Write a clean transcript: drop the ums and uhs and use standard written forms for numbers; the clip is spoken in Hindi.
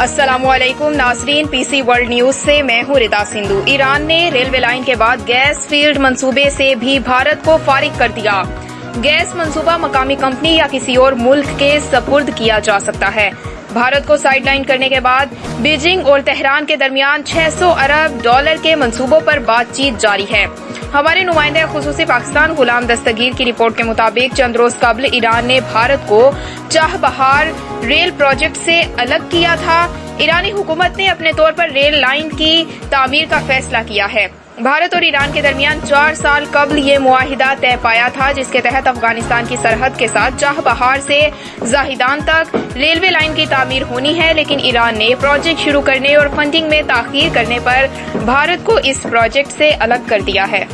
अस्सलामुअलैकुम नाजरीन, पीसी वर्ल्ड न्यूज से मैं हूँ रिदा सिंधु। ईरान ने रेलवे लाइन के बाद गैस फील्ड मंसूबे से भी भारत को फारिग कर दिया। गैस मंसूबा मकामी कंपनी या किसी और मुल्क के सपुर्द किया जा सकता है। भारत को साइडलाइन करने के बाद बीजिंग और तेहरान के दरमियान 600 अरब डॉलर के मंसूबों पर बातचीत जारी है। हमारे नुमाइंदे खुसूसी पाकिस्तान गुलाम दस्तगीर की रिपोर्ट के मुताबिक चंद रोज कबल ईरान ने भारत को चाबहार रेल प्रोजेक्ट से अलग किया था। ईरानी हुकूमत ने अपने तौर पर रेल लाइन की तामीर का फैसला किया है। भारत और ईरान के दरमियान 4 साल कबल ये मुआहिदा तय पाया था, जिसके तहत अफगानिस्तान की सरहद के साथ चाबहार से जाहिदान तक रेलवे लाइन की तामीर होनी है। लेकिन ईरान ने प्रोजेक्ट शुरू करने और फंडिंग में ताखीर करने पर भारत को इस प्रोजेक्ट से अलग कर दिया है।